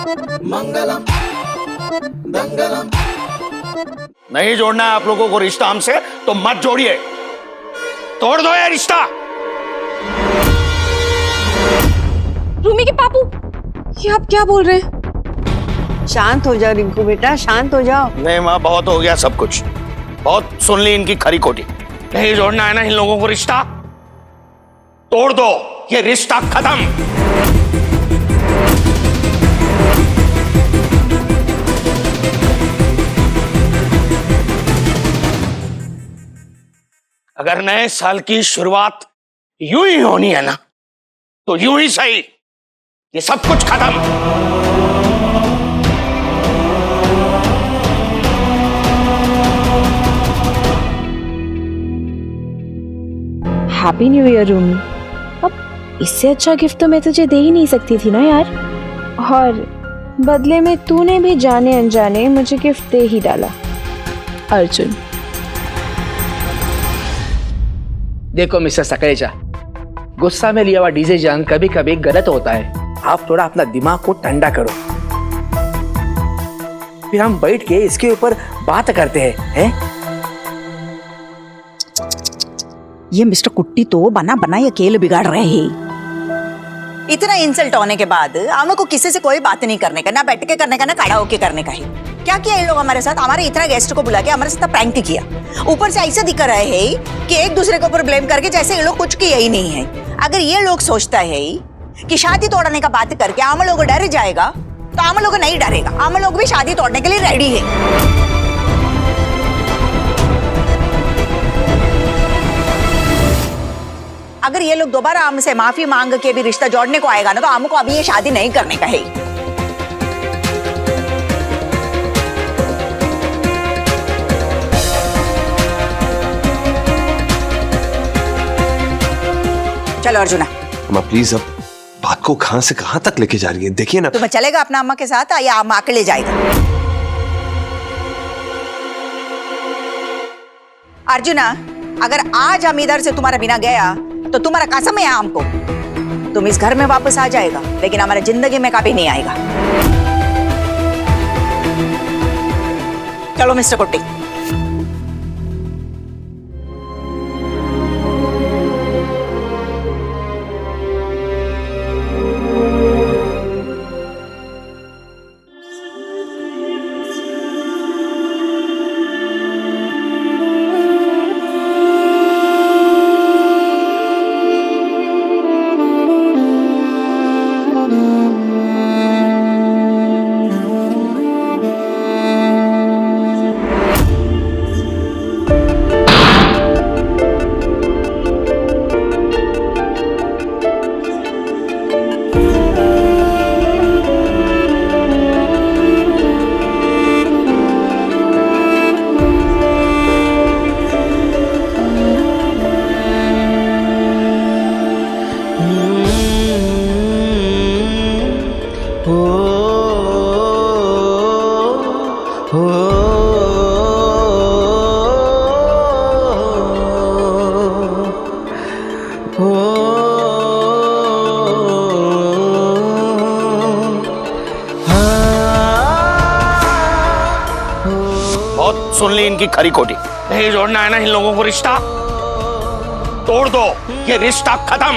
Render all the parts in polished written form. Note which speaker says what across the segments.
Speaker 1: मंगलम दंगलम।
Speaker 2: नहीं जोड़ना है आप लोगों को रिश्ता हमसे तो मत जोड़िए, तोड़ दो ये रिश्ता।
Speaker 3: रूमी के पापू, ये आप क्या बोल रहे हैं?
Speaker 4: शांत हो जाओ रिंकू बेटा, शांत हो जाओ।
Speaker 2: नहीं माँ, बहुत हो गया सब कुछ, बहुत सुन ली इनकी खरी खोटी। नहीं जोड़ना है ना इन लोगों को रिश्ता, तोड़ दो ये रिश्ता, खत्म। अगर नए साल की शुरुआत यूं ही होनी है ना, तो यूं ही सही, ये सब कुछ खत्म।
Speaker 3: Happy new year Rumi. अब इससे अच्छा गिफ्ट तो मैं तुझे दे ही नहीं सकती थी ना यार, और बदले में तूने भी जाने अनजाने मुझे गिफ्ट दे ही डाला। अर्जुन,
Speaker 5: देखो मिस्टर सकलेचा, गुस्सा में लिया हुआ डिसीजन कभी कभी गलत होता है। आप थोड़ा अपना दिमाग को ठंडा करो, फिर हम बैठ के इसके ऊपर बात करते हैं।
Speaker 6: ये मिस्टर कुट्टी तो बना बनाई अकेले बिगाड़ रहे हैं।
Speaker 4: इतना इंसल्ट होने के बाद हम को किसी से कोई बात नहीं करने का, ना बैठ के करने का, ना खड़ा होके करने का है। क्या किया ये लोग हमारे साथ? हमारे इतना गेस्ट को बुला के हमारे साथ प्रैंक किया। ऊपर से ऐसा दिख रहा है कि एक दूसरे के ऊपर ब्लेम करके जैसे ये लोग कुछ किया ही नहीं है। अगर ये लोग सोचता है कि शादी तोड़ने का बात करके हम लोग डर जाएगा, तो हम लोग नहीं डरेगा। हम लोग भी शादी तोड़ने के लिए रेडी है। अगर ये लोग दोबारा हमसे माफी मांग के भी रिश्ता जोड़ने को आएगा ना, तो हमको अभी ये शादी नहीं करने का है। चलो अर्जुना।
Speaker 7: अम्मा प्लीज, अब बात को कहां से कहां तक लेके जा रही है? देखिए ना।
Speaker 4: तुम्हें चलेगा अपना अम्मा के साथ या अम्मा अकेले जाएगा? अर्जुना, अगर आज हम इधर से तुम्हारा बिना गया तो तुम्हारा कसम है हमको, तुम इस घर में वापस आ जाएगा, लेकिन हमारे जिंदगी में कभी नहीं आएगा। चलो मिस्टर कुट्टी।
Speaker 2: बहुत सुन ली इनकी खरी खोटी। नहीं जोड़ना है ना इन लोगों को रिश्ता, तोड़ दो ये रिश्ता, खत्म।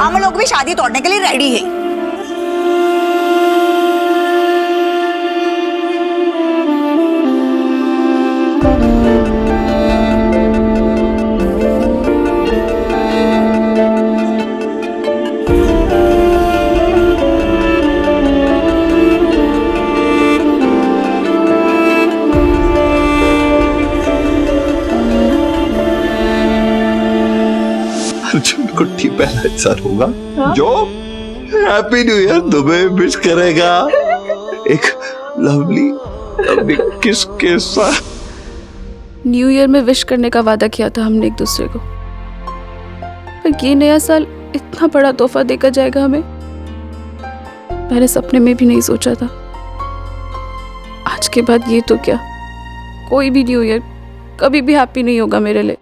Speaker 4: हम लोग भी शादी तोड़ने के लिए रेडी है।
Speaker 7: अर्जुन कुट्टी पहला इंसान होगा जो हैप्पी न्यू ईयर तुम्हें विश करेगा एक लवली किस के साथ।
Speaker 3: न्यू ईयर में विश करने का वादा किया था हमने एक दूसरे को, पर ये नया साल इतना बड़ा तोहफा देकर जाएगा हमें, मैंने सपने में भी नहीं सोचा था। आज के बाद ये तो क्या, कोई भी न्यू ईयर कभी भी हैप्पी नहीं होगा मेरे लिए।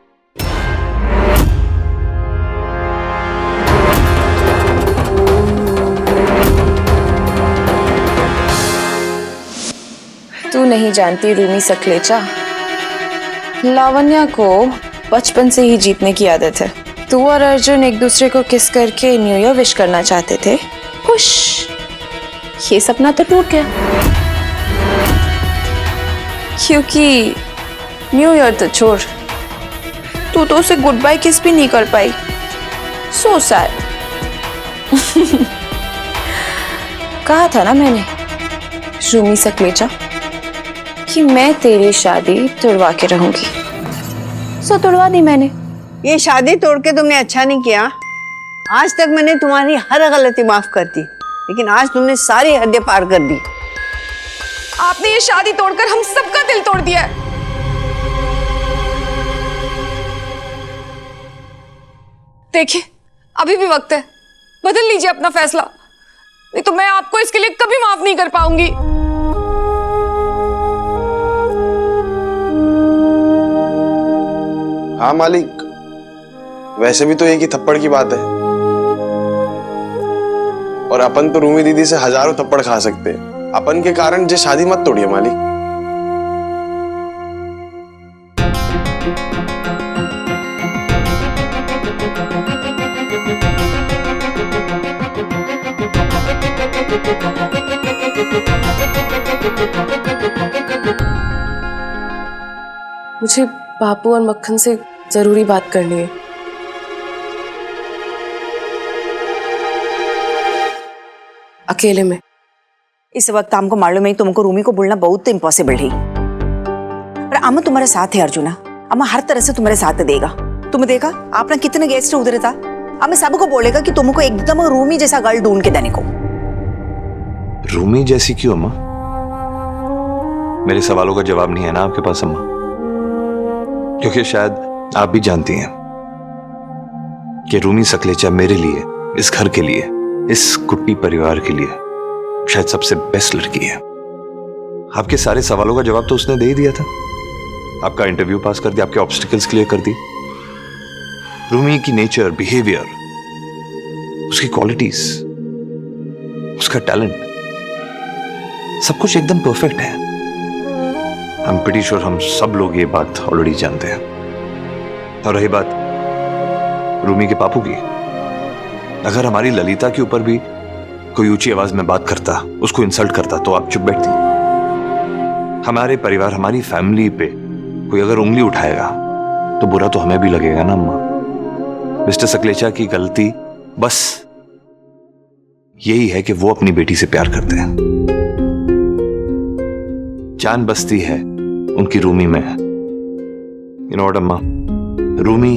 Speaker 8: नहीं जानती रूमी सकलेचा, लावण्या को बचपन से ही जीतने की आदत है। तू और अर्जुन एक दूसरे को किस करके न्यू ईयर विश करना चाहते थे, खुश, ये सपना तो टूट गया क्योंकि न्यू ईयर तो छोड़, तू तो उसे गुड बाय किस भी नहीं कर पाई। So sad. कहा था ना मैंने रूमी सकलेचा कि मैं तेरी शादी तुड़वा के रहूंगी, सो तुड़वा दी मैंने।
Speaker 9: ये शादी तोड़ के तुमने अच्छा नहीं किया। आज तक मैंने तुम्हारी हर गलती माफ कर दी, लेकिन आज तुमने सारी हदें पार कर दी।
Speaker 8: आपने ये शादी तोड़कर हम सबका दिल तोड़ दिया है। देखिए, अभी भी वक्त है, बदल लीजिए अपना फैसला, नहीं तो मैं आपको इसके लिए कभी माफ नहीं कर पाऊंगी।
Speaker 10: हाँ मालिक, वैसे भी तो एक ही थप्पड़ की बात है, और अपन तो रूमी दीदी से हजारों थप्पड़ खा सकते हैं। अपन के कारण जे शादी मत तोड़िए मालिक।
Speaker 8: मुझे बापू और मक्खन से जरूरी बात करनी है। अकेले में।
Speaker 4: इस वक्त हमको मालूम है तुमको रूमी को बोलना बहुत इम्पॉसिबल है, पर अम्मा तुम्हारे साथ है अर्जुना। अम्मा हर तरह से तुम्हारे साथ देगा। तुम देखा आपने कितने गेस्ट उधर था। अम्मा सबको बोलेगा कि तुमको एकदम रूमी जैसा गर्ल ढूंढ के देने को।
Speaker 7: रूमी जैसी क्यों अम्मा? मेरे सवालों का जवाब नहीं है ना आपके पास अम्मा? क्योंकि शायद आप भी जानती हैं कि रूमी सकलेचा मेरे लिए, इस घर के लिए, इस कुट्टी परिवार के लिए शायद सबसे बेस्ट लड़की है। आपके सारे सवालों का जवाब तो उसने दे ही दिया था। आपका इंटरव्यू पास कर दिया, आपके ऑब्स्टिकल्स क्लियर कर दिए। रूमी की नेचर, बिहेवियर, उसकी क्वालिटीज, उसका टैलेंट, सब कुछ एकदम परफेक्ट है। आई एम प्रीटी श्योर हम सब लोग ये बात ऑलरेडी जानते हैं। और रही बात रूमी के पापू की, अगर हमारी ललिता के ऊपर भी कोई ऊंची आवाज में बात करता, उसको इंसल्ट करता, तो आप चुप बैठती? हमारे परिवार, हमारी फैमिली पे कोई अगर उंगली उठाएगा तो बुरा तो हमें भी लगेगा ना अम्मा। मिस्टर सकलेचा की गलती बस यही है कि वो अपनी बेटी से प्यार करते हैं। जान बसती है उनकी रूमी में। यू नो व्हाट अम्मा, रूमी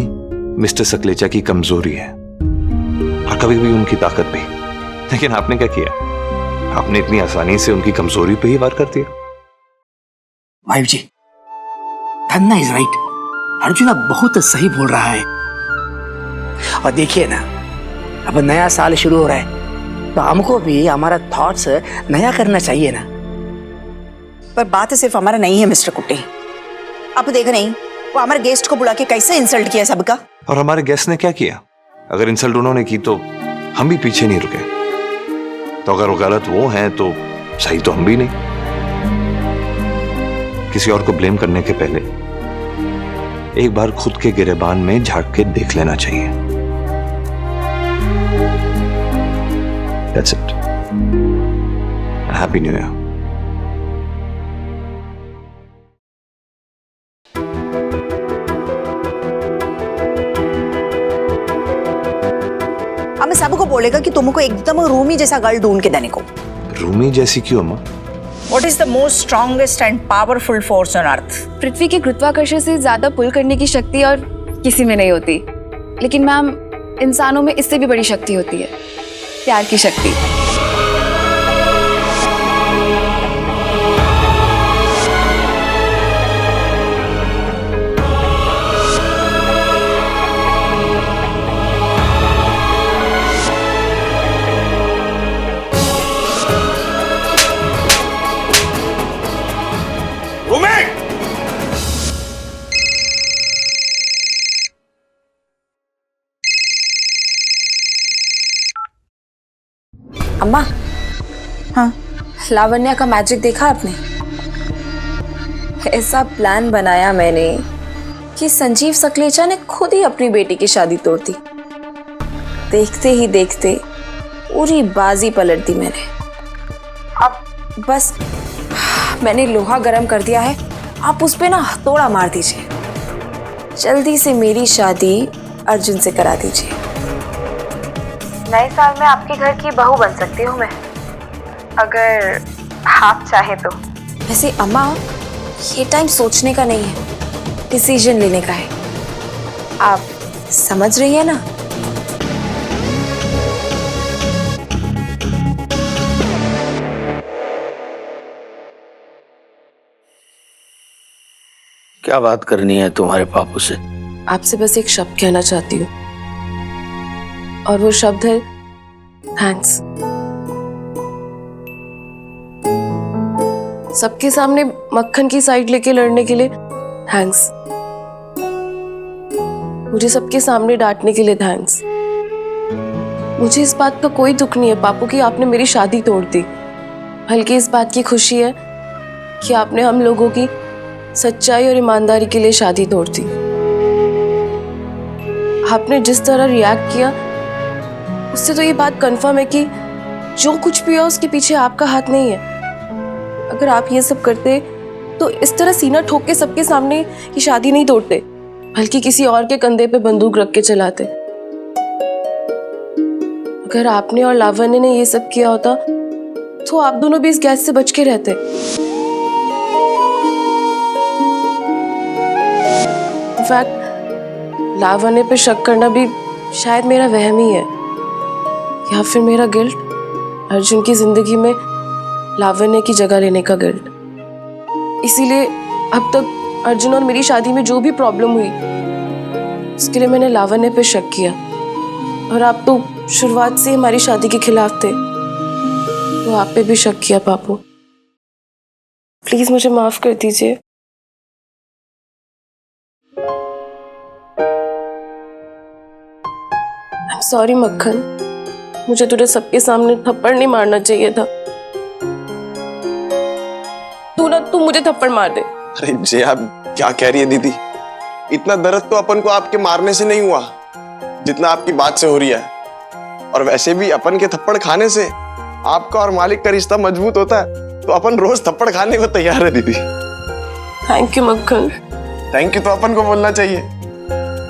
Speaker 7: मिस्टर सकलेचा की कमजोरी है और कभी कभी उनकी ताकत भी। लेकिन आपने क्या किया? आपने इतनी आसानी से उनकी कमजोरी पे ही वार कर दिया।
Speaker 5: Wife ji, Dhanna is right. Arjuna बहुत सही बोल रहा है। और देखिए ना, अब नया साल शुरू हो रहा है तो हमको भी हमारा थॉट्स नया करना चाहिए ना।
Speaker 4: पर बात सिर्फ हमारा नहीं है मिस्टर कुट्टी। आप देख नहीं वो हमारे गेस्ट को बुला के कैसे इंसल्ट किया सबका।
Speaker 7: और हमारे गेस्ट ने क्या किया? अगर इंसल्ट उन्होंने की तो हम भी पीछे नहीं रुके। तो अगर वो गलत वो हैं तो सही तो हम भी नहीं। किसी और को ब्लेम करने के पहले एक बार खुद के गिरेबान में झांक के देख लेना चाहिए। That's it. Happy New Year.
Speaker 4: हमें सबको बोलेगा कि तुमको एकदम रूमी जैसा गर्ल ढूंढ के देने को।
Speaker 7: रूमी जैसी क्यों अम्मा?
Speaker 6: What is the most strongest and powerful force on earth?
Speaker 3: पृथ्वी के गुरुत्वाकर्षण से ज्यादा पुल करने की शक्ति और किसी में नहीं होती, लेकिन मैम इंसानों में इससे भी बड़ी शक्ति होती है, प्यार की शक्ति।
Speaker 8: अम्मा,
Speaker 4: हाँ
Speaker 8: लावण्या का मैजिक देखा आपने? ऐसा प्लान बनाया मैंने कि संजीव सकलेचा ने खुद ही अपनी बेटी की शादी तोड़ दी। देखते ही देखते पूरी बाजी पलट दी मैंने। अब बस मैंने लोहा गरम कर दिया है, आप उस पे ना हथौड़ा मार दीजिए। जल्दी से मेरी शादी अर्जुन से करा दीजिए। नए साल में आपके घर की बहू बन सकती हूँ मैं, अगर आप चाहे तो। वैसे अम्मा, ये टाइम सोचने का नहीं है, डिसीजन लेने का है। आप समझ रही है ना?
Speaker 2: क्या बात करनी है तुम्हारे पापू से?
Speaker 8: आपसे बस एक शब्द कहना चाहती हूँ, और वो शब्द है थैंक्स। सबके सामने मक्खन की साइड लेके लड़ने के लिए थैंक्स। मुझे सबके सामने डांटने के लिए थैंक्स। मुझे इस बात का कोई दुख नहीं है पापू कि आपने मेरी शादी तोड़ दी, बल्कि इस बात की खुशी है कि आपने हम लोगों की सच्चाई और ईमानदारी के लिए शादी तोड़ दी। आपने जिस तरह रिएक्ट किया उससे तो ये बात कंफर्म है कि जो कुछ भी है उसके पीछे आपका हाथ नहीं है। अगर आप ये सब करते तो इस तरह सीना ठोक के सबके सामने ये शादी नहीं तोड़ते, बल्कि किसी और के कंधे पे बंदूक रख के चलाते। अगर आपने और लावण्य ने ये सब किया होता तो आप दोनों भी इस गैस से बच के रहते। इनफैक्ट लावण्य पे शक करना भी शायद मेरा वहम ही है, या फिर मेरा गिल्ट, अर्जुन की जिंदगी में लावण्य की जगह लेने का गिल्ट। इसीलिए अब तक अर्जुन और मेरी शादी में जो भी प्रॉब्लम हुई उसके लिए मैंने लावण्य पे शक किया, और आप तो शुरुआत से हमारी शादी के खिलाफ थे, तो आप पे भी शक किया पापू। प्लीज मुझे माफ कर दीजिए। सॉरी मक्खन, मुझे तुझे सबके सामने थप्पड़ नहीं मारना चाहिए था। तू मुझे थप्पड़ मार दे।
Speaker 10: अरे जे, आप क्या कह रही है दीदी? इतना दर्द तो अपन को आपके मारने से नहीं हुआ जितना आपकी बात से हो रही है, और वैसे भी अपन के थप्पड़ खाने से आपका और मालिक का रिश्ता मजबूत होता है, तो अपन रोज थप्पड़ खाने को तैयार है दीदी।
Speaker 8: थैंक यू मक्खन।
Speaker 10: थैंक यू तो अपन को बोलना चाहिए।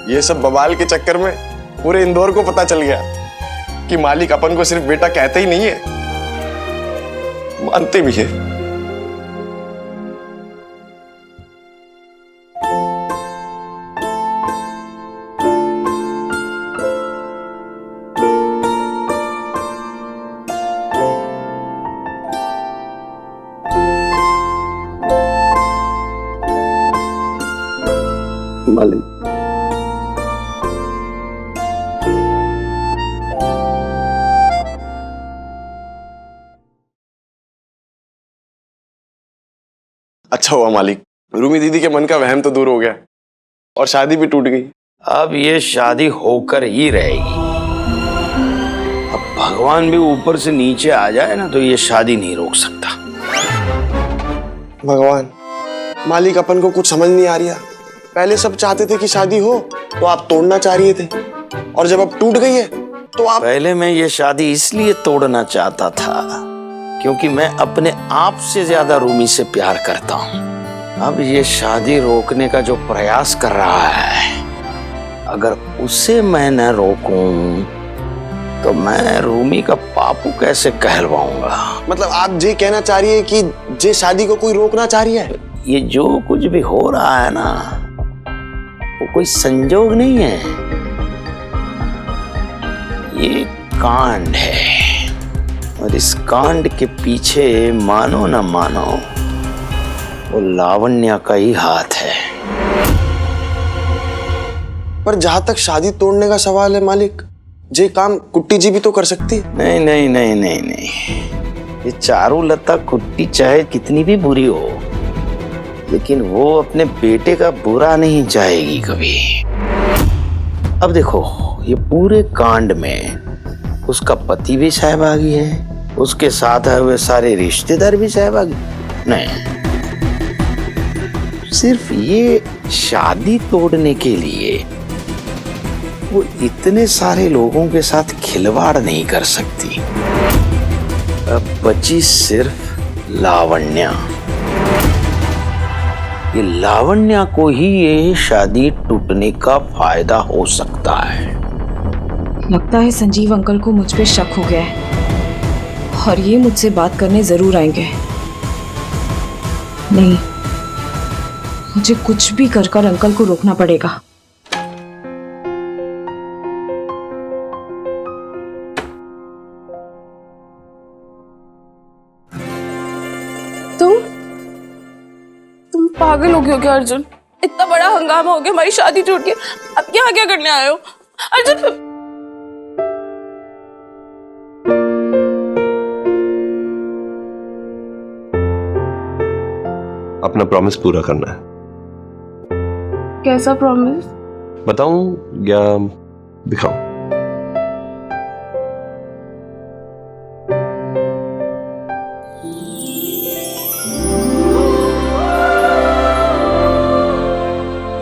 Speaker 10: ये सब बवाल के चक्कर में पूरे इंदौर को पता चल गया कि मालिक अपन को सिर्फ बेटा कहते ही नहीं है, मानते भी है। मालिक, अच्छा हुआ मालिक, रूमी दीदी के मन का वहम तो दूर हो गया और शादी भी टूट गई।
Speaker 2: अब ये शादी होकर ही रहेगी। अब भगवान भी ऊपर से नीचे आ जाए ना तो ये शादी नहीं रोक सकता।
Speaker 10: भगवान, मालिक अपन को कुछ समझ नहीं आ रहा। पहले सब चाहते थे कि शादी हो तो आप तोड़ना चाह रहे थे, और जब अब टूट गई है तो आप।
Speaker 2: पहले मैं ये शादी इसलिए तोड़ना चाहता था क्योंकि मैं अपने आप से ज्यादा रूमी से प्यार करता हूँ। अब ये शादी रोकने का जो प्रयास कर रहा है, अगर उसे मैं न रोकूं तो मैं रूमी का पापू कैसे कहलवाऊंगा?
Speaker 10: मतलब आप ये कहना चाह रही है कि जे शादी को कोई रोकना चाह रही है?
Speaker 2: ये जो कुछ भी हो रहा है ना, वो कोई संजोग नहीं है, ये कांड है, और इस कांड के पीछे मानो न मानो वो लावण्या का ही हाथ है।
Speaker 10: पर जहां तक शादी तोड़ने का सवाल है मालिक, ये काम कुट्टी जी भी तो कर सकती है।
Speaker 2: नहीं नहीं नहीं नहीं नहीं, ये चारुलता कुट्टी चाहे कितनी भी बुरी हो, लेकिन वो अपने बेटे का बुरा नहीं चाहेगी कभी। अब देखो, ये पूरे कांड में उसका पति भी सहभागी है, उसके साथ हुए सारे रिश्तेदार भी सहभागी नहीं। सिर्फ ये शादी तोड़ने के लिए वो इतने सारे लोगों के साथ खिलवाड़ नहीं कर सकती। अब बची सिर्फ लावण्या। ये लावण्या को ही ये शादी टूटने का फायदा हो सकता है।
Speaker 8: लगता है संजीव अंकल को मुझ पे शक हो गया है और ये मुझसे बात करने जरूर आएंगे। नहीं, मुझे कुछ भी कर कर अंकल को रोकना पड़ेगा।
Speaker 3: तुम पागल हो गए हो क्या अर्जुन? इतना बड़ा हंगामा हो गया, हमारी शादी टूट गई, अब यहाँ क्या करने आए हो अर्जुन?
Speaker 7: अपना प्रॉमिस पूरा करना है।
Speaker 3: कैसा प्रॉमिस?
Speaker 7: बताऊं या दिखाऊं?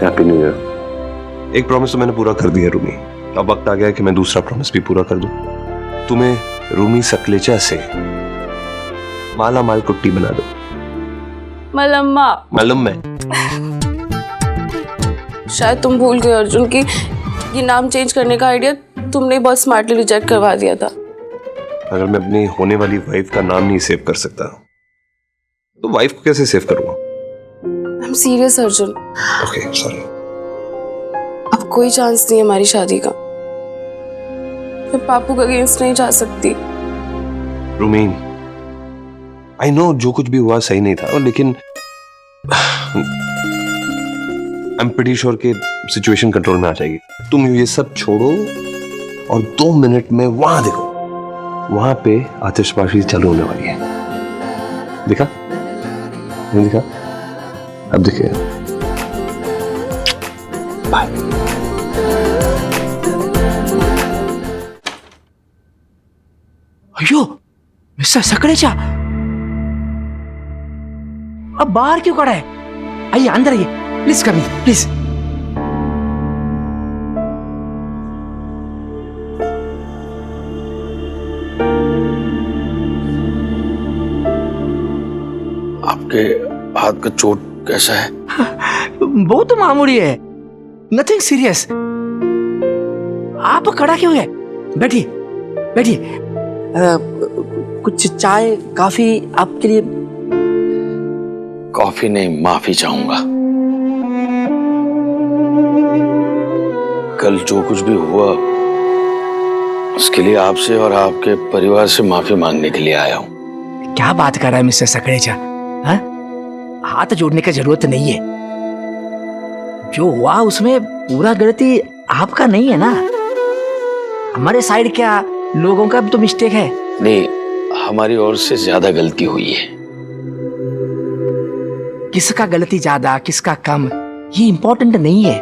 Speaker 7: Happy new year. एक प्रॉमिस तो मैंने पूरा कर दिया रूमी, अब वक्त आ गया कि मैं दूसरा प्रॉमिस भी पूरा कर दूं। तुम्हें रूमी सकलेचा से माला माल कुट्टी बना दो।
Speaker 3: मलम्मा।
Speaker 7: मालूम मैं।
Speaker 3: शायद तुम भूल गए अर्जुन कि ये नाम चेंज करने का आइडिया तुमने बहुत स्मार्टली रिजेक्ट करवा दिया था।
Speaker 7: अगर मैं अपनी होने वाली वाइफ का नाम नहीं सेव कर सकता तो वाइफ को कैसे सेव करूंगा?
Speaker 3: I am serious Arjun.
Speaker 7: Okay sorry.
Speaker 3: अब कोई चांस नहीं है हमारी शादी का। मैं पापू के अगेंस्ट नहीं जा सकती।
Speaker 7: रूमीन, आई नो जो कुछ भी हुआ सही नहीं था, लेकिन आई एम प्रीटी श्योर कि सिचुएशन कंट्रोल में आ जाएगी। तुम ये सब छोड़ो और 2 मिनट में वहां देखो, वहां पे आतिशबाजी चालू होने वाली है। देखा? नहीं देखा? अब देखिए। बाय।
Speaker 5: अयो मिस्टर सकलेचा, अब बाहर क्यों खड़ा है? आइए अंदर आइए, प्लीज कम इन, प्लीज।
Speaker 2: आपके हाथ का चोट कैसा है?
Speaker 5: बहुत मामूली है, नथिंग सीरियस। आप खड़ा क्यों है? बैठिए बैठिए। कुछ चाय कॉफी आपके लिए?
Speaker 2: कॉफी नहीं, माफी चाहूंगा। कल जो कुछ भी हुआ उसके लिए आपसे और आपके परिवार से माफी मांगने के लिए आया हूं।
Speaker 5: क्या बात कर रहा है मिस्टर सकलेचा? हाँ? हाथ जोड़ने की जरूरत नहीं है। जो हुआ उसमें पूरा गलती आपका नहीं है ना। हमारे साइड क्या, लोगों का भी तो मिस्टेक है।
Speaker 2: नहीं, हमारी ओर से ज्यादा गलती हुई है।
Speaker 5: किसका गलती ज्यादा किसका कम ये इम्पोर्टेंट नहीं है।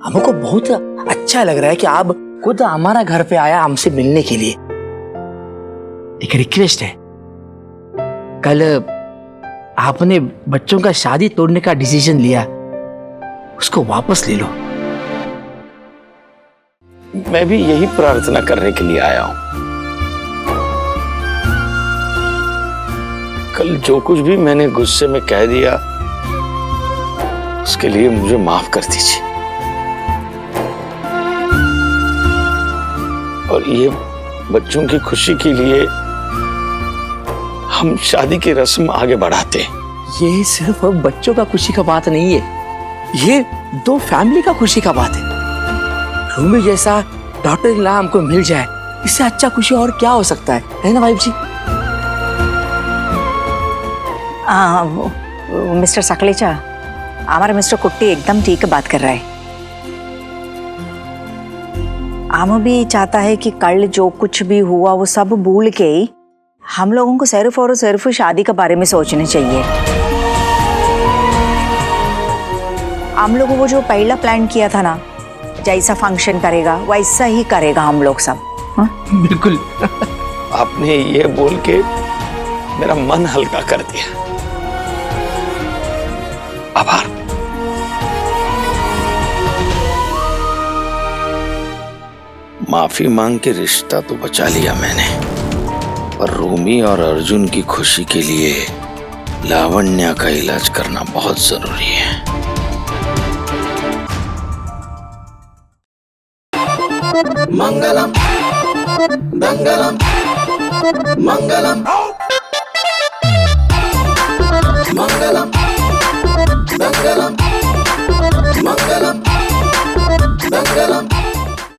Speaker 5: हमको बहुत अच्छा लग रहा है कि आप खुद हमारा घर पे आया हमसे मिलने के लिए। एक रिक्वेस्ट है, कल आपने बच्चों का शादी तोड़ने का डिसीजन लिया, उसको वापस ले लो।
Speaker 2: मैं भी यही प्रार्थना करने के लिए आया हूं। कल जो कुछ भी मैंने गुस्से में कह दिया उसके लिए मुझे माफ कर दीजिए। और ये बच्चों की खुशी के लिए हम शादी की रस्म आगे बढ़ाते हैं।
Speaker 5: ये सिर्फ बच्चों का खुशी का बात नहीं है, ये 2 फैमिली का खुशी का बात है। रूमी जैसा डॉटर इन लॉ हमको मिल जाए, इससे अच्छा खुशी और क्या हो सकता है ना वाइफ जी?
Speaker 4: मिस्टर सकलेचा, हमारा मिस्टर कुट्टी एकदम ठीक बात कर रहा है। हम भी चाहता है कि कल जो कुछ भी हुआ वो सब भूल के हम लोगों को सिर्फ और सिर्फ शादी के बारे में सोचना चाहिए। हम लोगों को जो पहला प्लान किया था ना, जैसा फंक्शन करेगा वैसा ही करेगा हम लोग सब। हाँ?
Speaker 5: बिल्कुल।
Speaker 2: आपने ये बोल के मेरा मन हल्का कर दिया। आभार। माफी मांग के रिश्ता तो बचा लिया मैंने, पर रूमी और अर्जुन की खुशी के लिए लावण्या का इलाज करना बहुत जरूरी है।
Speaker 1: मंगलम दंगलम मंगलम मंगलम दंगलम मंगलम दंगलम